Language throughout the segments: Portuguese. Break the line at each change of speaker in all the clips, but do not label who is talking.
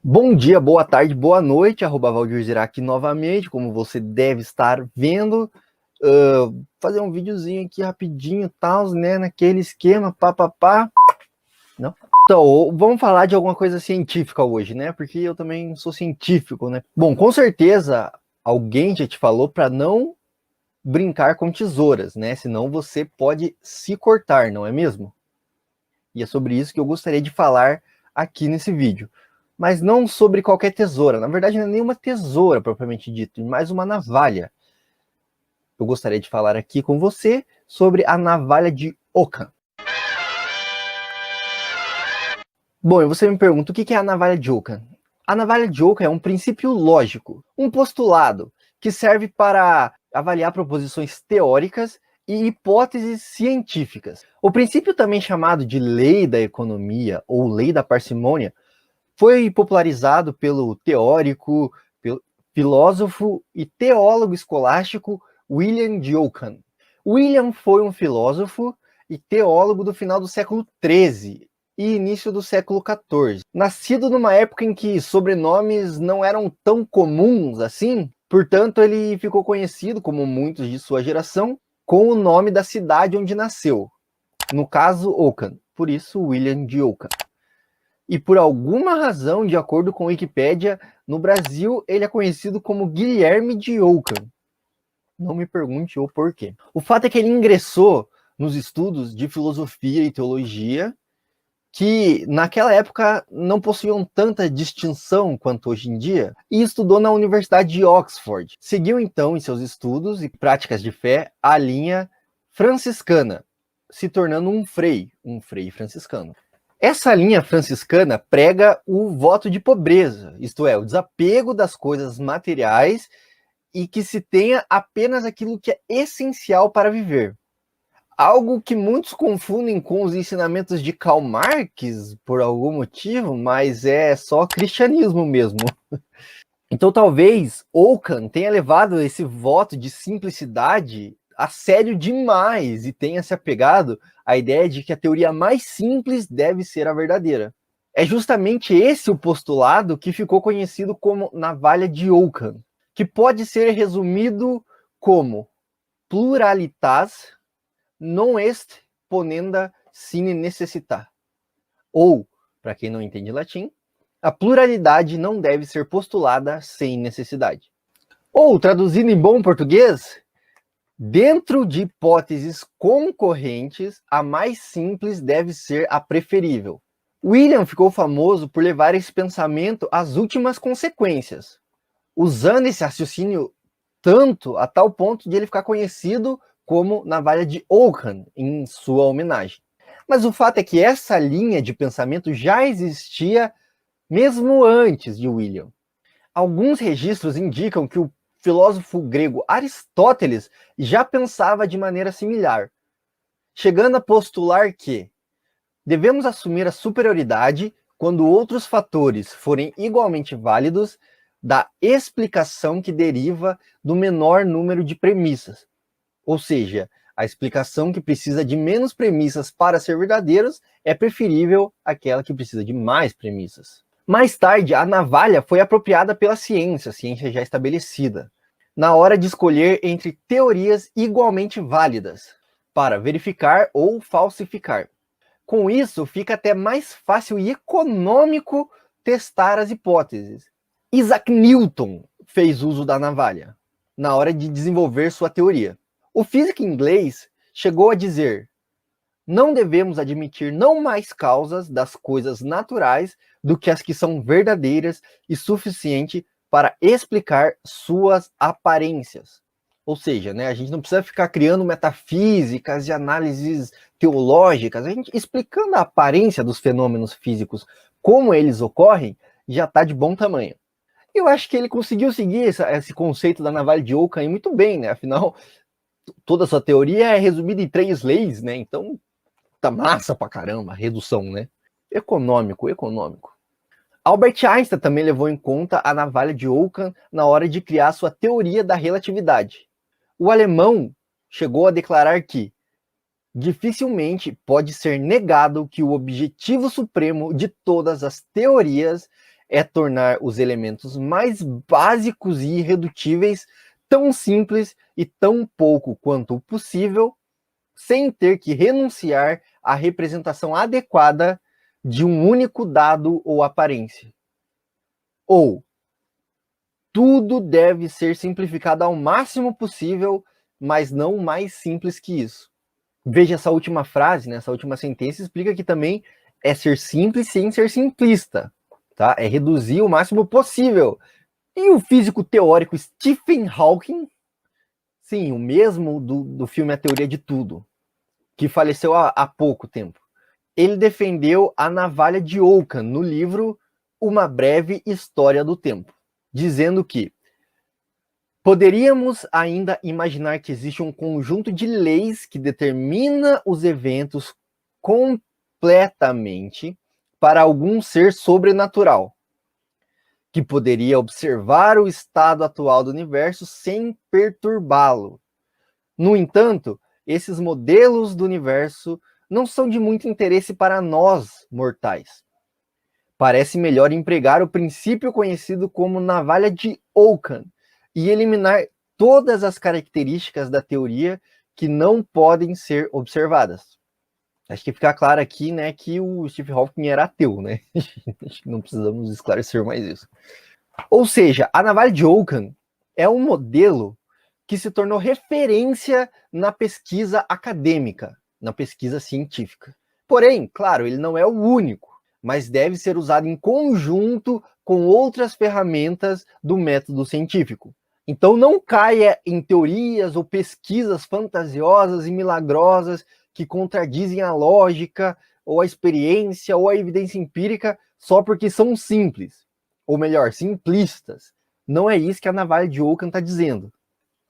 Bom dia, boa tarde, boa noite, Valdir Zirá aqui novamente, como você deve estar vendo. Fazer um videozinho aqui rapidinho, tal, né, naquele esquema, pá. Não? Então, vamos falar de alguma coisa científica hoje, né, porque eu também sou científico, né. Bom, com certeza alguém já te falou para não brincar com tesouras, né, senão você pode se cortar, não é mesmo? E é sobre isso que eu gostaria de falar aqui nesse vídeo. Mas não sobre qualquer tesoura. Na verdade, não é nenhuma tesoura propriamente dito, mas uma navalha. Eu gostaria de falar aqui com você sobre a navalha de Ockham. Bom, e você me pergunta, o que é a navalha de Ockham? A navalha de Ockham é um princípio lógico, um postulado que serve para avaliar proposições teóricas e hipóteses científicas. O princípio, também chamado de lei da economia ou lei da parcimônia, foi popularizado pelo teórico, pelo filósofo e teólogo escolástico William de Ockham. William foi um filósofo e teólogo do final do século XIII e início do século XIV. Nascido numa época em que sobrenomes não eram tão comuns assim, portanto ele ficou conhecido, como muitos de sua geração, com o nome da cidade onde nasceu. No caso, Ockham. Por isso, William de Ockham. E por alguma razão, de acordo com a Wikipédia, no Brasil ele é conhecido como Guilherme de Ockham. Não me pergunte o porquê. O fato é que ele ingressou nos estudos de filosofia e teologia, que naquela época não possuíam tanta distinção quanto hoje em dia, e estudou na Universidade de Oxford. Seguiu então em seus estudos e práticas de fé a linha franciscana, se tornando um frei franciscano. Essa linha franciscana prega o voto de pobreza, isto é, o desapego das coisas materiais e que se tenha apenas aquilo que é essencial para viver. Algo que muitos confundem com os ensinamentos de Karl Marx, por algum motivo, mas é só cristianismo mesmo. Então talvez Ockham tenha levado esse voto de simplicidade a sério demais e tenha se apegado à ideia de que a teoria mais simples deve ser a verdadeira. É justamente esse o postulado que ficou conhecido como navalha de Ockham, que pode ser resumido como pluralitas non est ponenda sine necessitas. Ou, para quem não entende latim, a pluralidade não deve ser postulada sem necessidade. Ou, traduzindo em bom português, dentro de hipóteses concorrentes, a mais simples deve ser a preferível. William ficou famoso por levar esse pensamento às últimas consequências, usando esse raciocínio tanto a tal ponto de ele ficar conhecido como navalha de Ockham em sua homenagem. Mas o fato é que essa linha de pensamento já existia mesmo antes de William. Alguns registros indicam que o filósofo grego Aristóteles já pensava de maneira similar, chegando a postular que devemos assumir a superioridade quando outros fatores forem igualmente válidos da explicação que deriva do menor número de premissas. Ou seja, a explicação que precisa de menos premissas para ser verdadeiros é preferível àquela que precisa de mais premissas. Mais tarde, a navalha foi apropriada pela ciência já estabelecida, na hora de escolher entre teorias igualmente válidas, para verificar ou falsificar. Com isso, fica até mais fácil e econômico testar as hipóteses. Isaac Newton fez uso da navalha na hora de desenvolver sua teoria. O físico inglês chegou a dizer: não devemos admitir não mais causas das coisas naturais do que as que são verdadeiras e suficiente para explicar suas aparências. Ou seja, né, a gente não precisa ficar criando metafísicas e análises teológicas, a gente explicando a aparência dos fenômenos físicos, como eles ocorrem, já está de bom tamanho. Eu acho que ele conseguiu seguir esse conceito da navalha de Ockham muito bem, né? Afinal, toda a sua teoria é resumida em 3 leis, né? Então, tá massa pra caramba, redução, né? Econômico. Albert Einstein também levou em conta a navalha de Ockham na hora de criar sua teoria da relatividade. O alemão chegou a declarar que dificilmente pode ser negado que o objetivo supremo de todas as teorias é tornar os elementos mais básicos e irredutíveis tão simples e tão pouco quanto possível, sem ter que renunciar à representação adequada de um único dado ou aparência. Ou, tudo deve ser simplificado ao máximo possível, mas não mais simples que isso. Veja essa última frase, né, essa última sentença, explica que também é ser simples sem ser simplista, tá? É reduzir o máximo possível. E o físico teórico Stephen Hawking, sim, o mesmo do filme A Teoria de Tudo, que faleceu há pouco tempo, ele defendeu a navalha de Ockham no livro Uma Breve História do Tempo, dizendo que poderíamos ainda imaginar que existe um conjunto de leis que determina os eventos completamente para algum ser sobrenatural, que poderia observar o estado atual do universo sem perturbá-lo. No entanto, esses modelos do universo não são de muito interesse para nós, mortais. Parece melhor empregar o princípio conhecido como navalha de Ockham e eliminar todas as características da teoria que não podem ser observadas. Acho que fica claro aqui, né, que o Stephen Hawking era ateu, né? Não precisamos esclarecer mais isso. Ou seja, a navalha de Ockham é um modelo que se tornou referência na pesquisa acadêmica, na pesquisa científica. Porém, claro, ele não é o único, mas deve ser usado em conjunto com outras ferramentas do método científico. Então não caia em teorias ou pesquisas fantasiosas e milagrosas que contradizem a lógica, ou a experiência, ou a evidência empírica, só porque são simples. Ou melhor, simplistas. Não é isso que a navalha de Ockham está dizendo.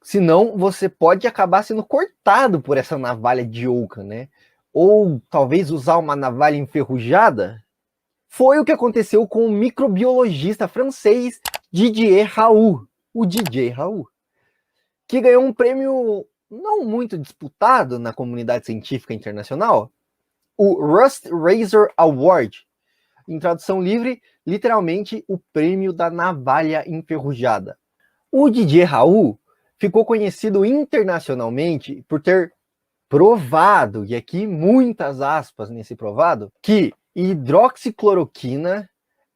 Senão você pode acabar sendo cortado por essa navalha de Ockham, né? Ou talvez usar uma navalha enferrujada. Foi o que aconteceu com o microbiologista francês Didier Raoult, o DJ Raoult, que ganhou um prêmio não muito disputado na comunidade científica internacional, o Rust Razor Award. Em tradução livre, literalmente o prêmio da navalha enferrujada. O Didier Raoult ficou conhecido internacionalmente por ter provado, e aqui muitas aspas nesse provado, que hidroxicloroquina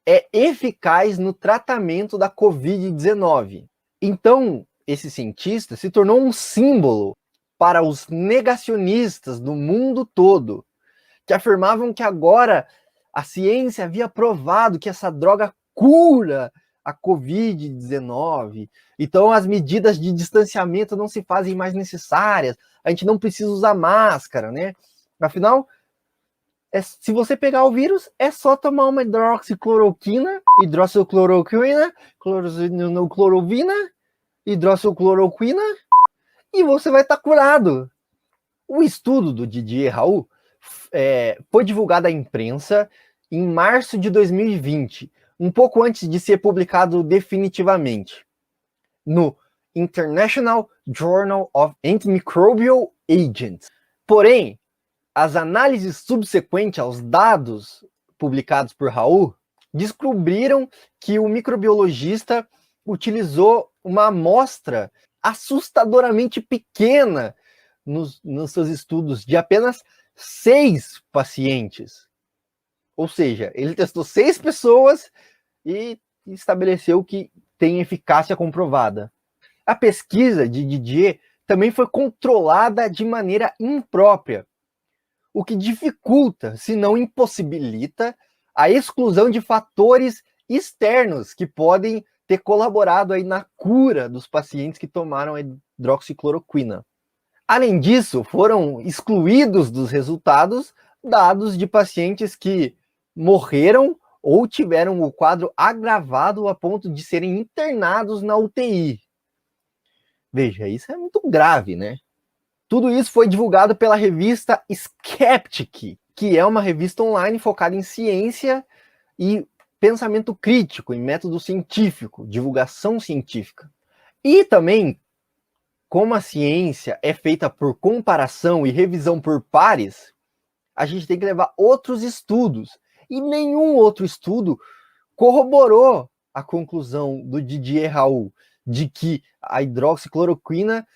é eficaz no tratamento da Covid-19. Então, esse cientista se tornou um símbolo para os negacionistas do mundo todo, que afirmavam que agora a ciência havia provado que essa droga cura a Covid-19, então as medidas de distanciamento não se fazem mais necessárias, a gente não precisa usar máscara, né? Afinal, se você pegar o vírus, é só tomar uma hidroxicloroquina, hidroxicloroquina, e você vai estar curado. O estudo do Didier Raoult foi divulgado à imprensa em março de 2020, um pouco antes de ser publicado definitivamente, no International Journal of Antimicrobial Agents. Porém, as análises subsequentes aos dados publicados por Raoult descobriram que o microbiologista utilizou uma amostra assustadoramente pequena nos seus estudos de apenas 6 pacientes. Ou seja, ele testou 6 pessoas e estabeleceu que tem eficácia comprovada. A pesquisa de Didier também foi controlada de maneira imprópria, o que dificulta, se não impossibilita, a exclusão de fatores externos que podem ter colaborado aí na cura dos pacientes que tomaram a hidroxicloroquina. Além disso, foram excluídos dos resultados dados de pacientes que morreram ou tiveram o quadro agravado a ponto de serem internados na UTI. Veja, isso é muito grave, né? Tudo isso foi divulgado pela revista Skeptic, que é uma revista online focada em ciência e pensamento crítico, em método científico, divulgação científica. E também, como a ciência é feita por comparação e revisão por pares, a gente tem que levar outros estudos. E nenhum outro estudo corroborou a conclusão do Didier Raoult de que a hidroxicloroquina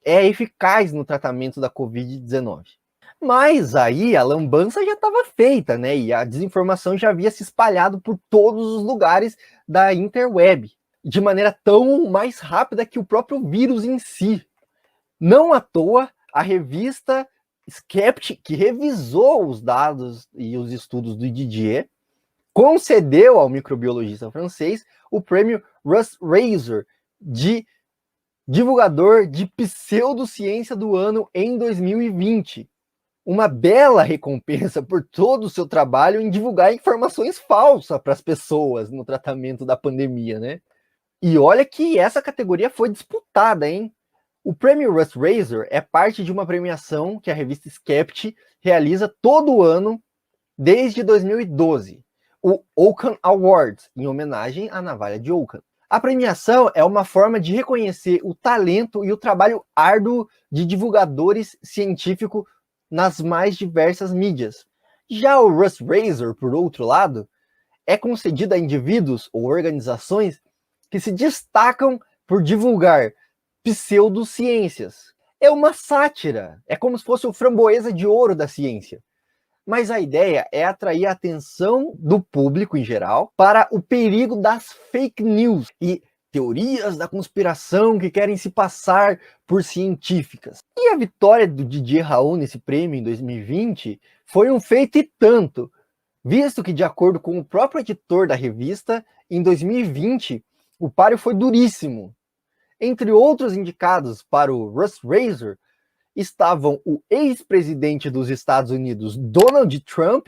é eficaz no tratamento da Covid-19. Mas aí a lambança já estava feita, né? E a desinformação já havia se espalhado por todos os lugares da interweb, de maneira tão mais rápida que o próprio vírus em si. Não à toa, a revista Skeptic, que revisou os dados e os estudos do Didier, concedeu ao microbiologista francês o prêmio Russ Razor de divulgador de pseudociência do ano em 2020. Uma bela recompensa por todo o seu trabalho em divulgar informações falsas para as pessoas no tratamento da pandemia, né? E olha que essa categoria foi disputada, hein? O prêmio Russ Razor é parte de uma premiação que a revista Skeptic realiza todo ano desde 2012, o Ockham Awards, em homenagem à navalha de Ockham. A premiação é uma forma de reconhecer o talento e o trabalho árduo de divulgadores científicos nas mais diversas mídias. Já o Russ Razor, por outro lado, é concedido a indivíduos ou organizações que se destacam por divulgar pseudociências. É uma sátira, é como se fosse o framboesa de ouro da ciência. Mas a ideia é atrair a atenção do público em geral para o perigo das fake news e teorias da conspiração que querem se passar por científicas. E a vitória do Didier Raoult nesse prêmio em 2020 foi um feito e tanto, visto que, de acordo com o próprio editor da revista, em 2020 o páreo foi duríssimo. Entre outros indicados para o Russ Razor estavam o ex-presidente dos Estados Unidos, Donald Trump,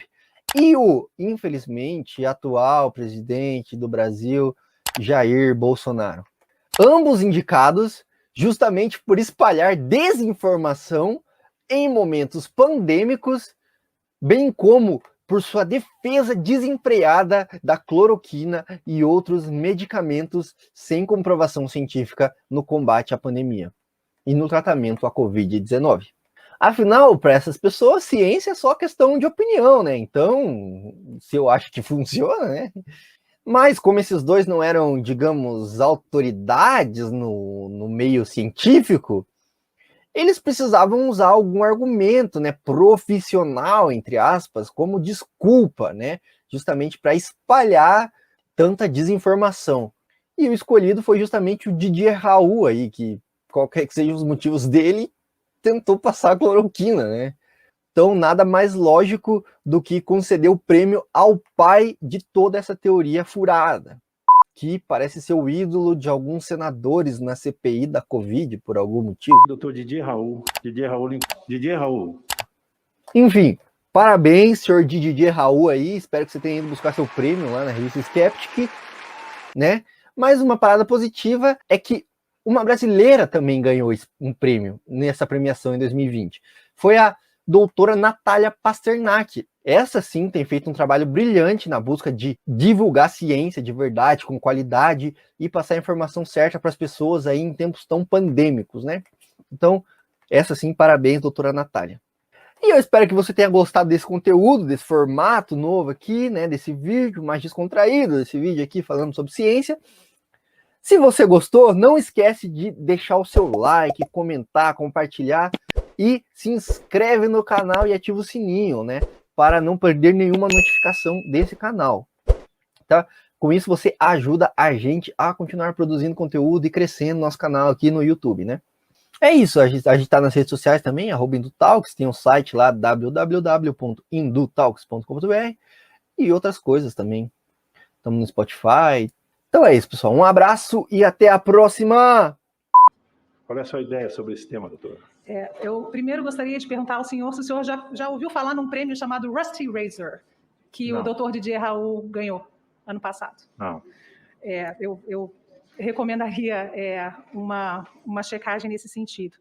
e o, infelizmente, atual presidente do Brasil, Jair Bolsonaro. Ambos indicados justamente por espalhar desinformação em momentos pandêmicos, bem como por sua defesa desenfreada da cloroquina e outros medicamentos sem comprovação científica no combate à pandemia e no tratamento à Covid-19. Afinal, para essas pessoas, ciência é só questão de opinião, né? Então, se eu acho que funciona, né? Mas como esses dois não eram, digamos, autoridades no meio científico, eles precisavam usar algum argumento, né, profissional, entre aspas, como desculpa, né, justamente para espalhar tanta desinformação. E o escolhido foi justamente o Didier Raoult aí, que qualquer que sejam os motivos dele, tentou passar a cloroquina, né? Então, nada mais lógico do que conceder o prêmio ao pai de toda essa teoria furada, que parece ser o ídolo de alguns senadores na CPI da Covid, por algum motivo.
Dr. Didier Raoult.
Enfim, parabéns, senhor Didier Raoult aí, espero que você tenha ido buscar seu prêmio lá na revista Skeptic, né? Mas uma parada positiva é que uma brasileira também ganhou um prêmio nessa premiação em 2020. Foi a doutora Natália Pasternak. Essa sim tem feito um trabalho brilhante na busca de divulgar ciência de verdade, com qualidade, e passar a informação certa para as pessoas aí em tempos tão pandêmicos, né? Então, essa sim, parabéns, doutora Natália. E eu espero que você tenha gostado desse conteúdo, desse formato novo aqui, né? Desse vídeo mais descontraído, desse vídeo aqui falando sobre ciência. Se você gostou, não esquece de deixar o seu like, comentar, compartilhar e se inscreve no canal e ativa o sininho, né? Para não perder nenhuma notificação desse canal, tá? Com isso você ajuda a gente a continuar produzindo conteúdo e crescendo nosso canal aqui no YouTube, né? É isso, a gente tá nas redes sociais também, @indutalks, tem um site lá, www.indutalks.com.br e outras coisas também. Estamos no Spotify. Então é isso, pessoal. Um abraço e até a próxima!
Qual é a sua ideia sobre esse tema, doutor?
Eu primeiro gostaria de perguntar ao senhor se o senhor já ouviu falar num prêmio chamado Rusty Razor, que
Não.
o Dr. Didier Raoult ganhou ano passado.
Não.
Eu recomendaria uma checagem nesse sentido.